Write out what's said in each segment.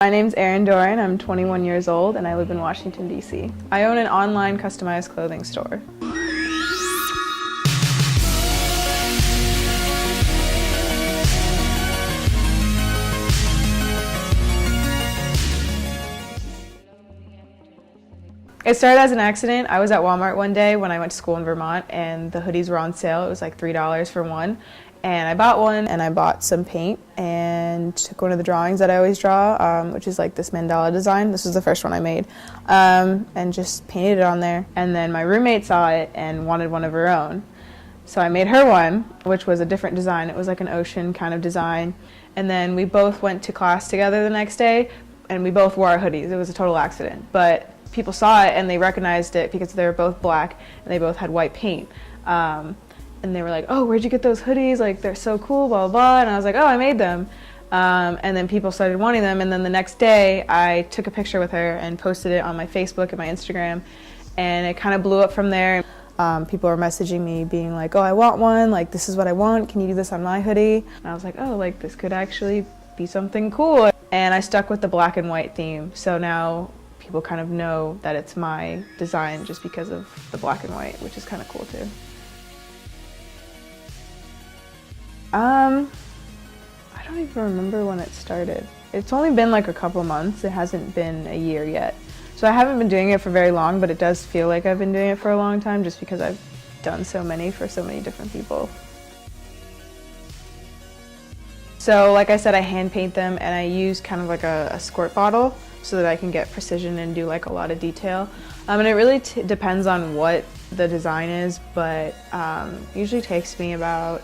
My name's Erin Doran, I'm 21 years old and I live in Washington, D.C. I own an online customized clothing store. It started as an accident. I was at Walmart one day when I went to school in Vermont and the hoodies were on sale. It was like $3 for one. And I bought one and I bought some paint and took one of the drawings that I always draw, which is like this mandala design. This was the first one I made, and just painted it on there. And then my roommate saw it and wanted one of her own. So I made her one, which was a different design. It was like an ocean kind of design. And then we both went to class together the next day and we both wore our hoodies. It was a total accident. But people saw it and they recognized it because they were both black and they both had white paint. And they were like, oh, where'd you get those hoodies? Like, they're so cool, blah, blah, blah. And I was like, oh, I made them. And then people started wanting them. And then the next day, I took a picture with her and posted it on my Facebook and my Instagram. And it kind of blew up from there. People were messaging me being like, oh, I want one. Like, this is what I want. Can you do this on my hoodie? And I was like, oh, like, this could actually be something cool. And I stuck with the black and white theme. So now people kind of know that it's my design just because of the black and white, which is kind of cool too. I don't even remember when it started. It's only been like a couple months. It hasn't been a year yet. So I haven't been doing it for very long, but it does feel like I've been doing it for a long time just because I've done so many for so many different people. So like I said, I hand paint them and I use kind of like a squirt bottle so that I can get precision and do like a lot of detail. And it really depends on what the design is, but usually takes me about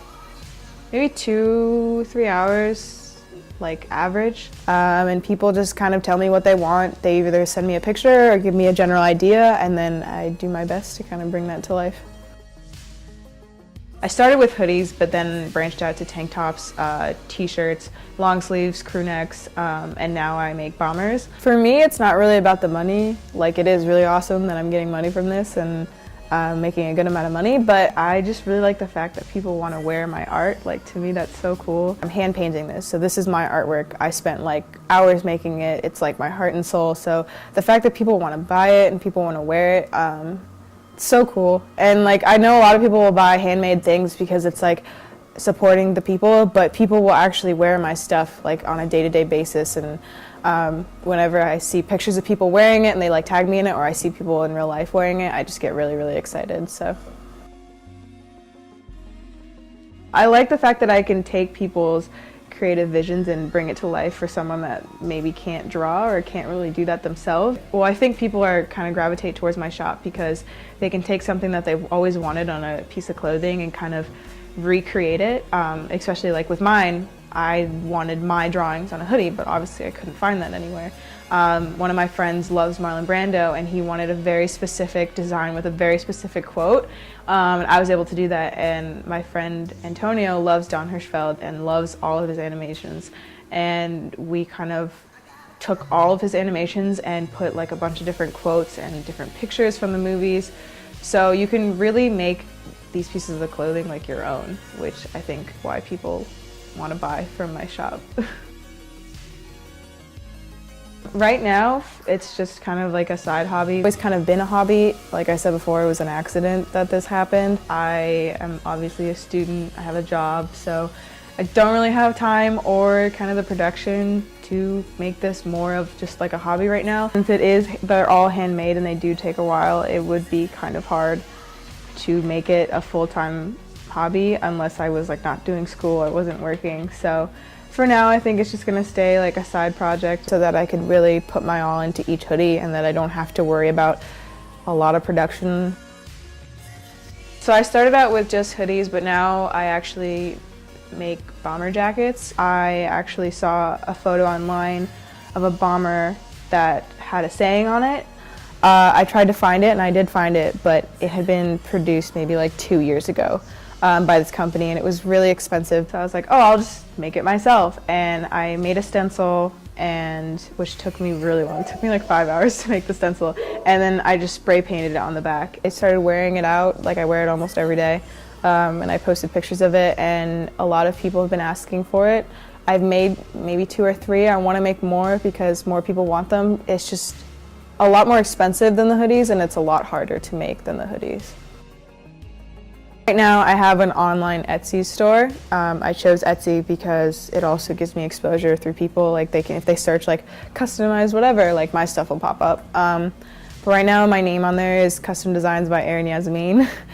maybe 2-3 hours, like average. And people just kind of tell me what they want. They either send me a picture or give me a general idea, and then I do my best to kind of bring that to life. I started with hoodies, but then branched out to tank tops, t-shirts, long sleeves, crew necks, and now I make bombers. For me, it's not really about the money. Like, it is really awesome that I'm getting money from this and making a good amount of money, but I just really like the fact that people want to wear my art. Like, to me, that's so cool. I'm hand painting this, so this is my artwork. I spent like hours making it. It's like my heart and soul. So the fact that people want to buy it and people want to wear it, it's so cool. And like, I know a lot of people will buy handmade things because it's like supporting the people, but people will actually wear my stuff like on a day-to-day basis. And whenever I see pictures of people wearing it and they like tag me in it, or I see people in real life wearing it, I just get really, really excited. So I like the fact that I can take people's creative visions and bring it to life for someone that maybe can't draw or can't really do that themselves. Well, I think people are kind of gravitate towards my shop because they can take something that they've always wanted on a piece of clothing and kind of recreate it, especially like with mine. I wanted my drawings on a hoodie, but obviously I couldn't find that anywhere. One of my friends loves Marlon Brando and he wanted a very specific design with a very specific quote. I was able to do that, and my friend Antonio loves Don Hirschfeld and loves all of his animations. And we kind of took all of his animations and put like a bunch of different quotes and different pictures from the movies. So you can really make these pieces of clothing like your own, which I think why people want to buy from my shop. Right now, it's just kind of like a side hobby. It's always kind of been a hobby. Like I said before, it was an accident that this happened. I am obviously a student, I have a job, so I don't really have time or kind of the production to make this more of just like a hobby right now. Since they're all handmade and they do take a while, it would be kind of hard to make it a full-time hobby unless I was like not doing school or wasn't working. So for now, I think it's just gonna stay like a side project so that I could really put my all into each hoodie and that I don't have to worry about a lot of production. So I started out with just hoodies, but now I actually make bomber jackets. I actually saw a photo online of a bomber that had a saying on it. I tried to find it and I did find it, but it had been produced maybe like 2 years ago. By this company, and it was really expensive. So I was like, oh, I'll just make it myself. And I made a stencil, which took me really long. It took me like 5 hours to make the stencil. And then I just spray painted it on the back. I started wearing it out, like I wear it almost every day. And I posted pictures of it, and a lot of people have been asking for it. I've made maybe 2 or 3. I want to make more because more people want them. It's just a lot more expensive than the hoodies, and it's a lot harder to make than the hoodies. Right now I have an online Etsy store. I chose Etsy because it also gives me exposure through people. Like they can, if they search like customized whatever, like my stuff will pop up. But right now my name on there is Custom Designs by Erin.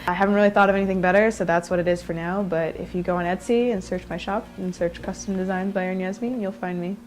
I haven't really thought of anything better, so that's what it is for now. But if you go on Etsy and search my shop and search Custom Designs by Erin, you'll find me.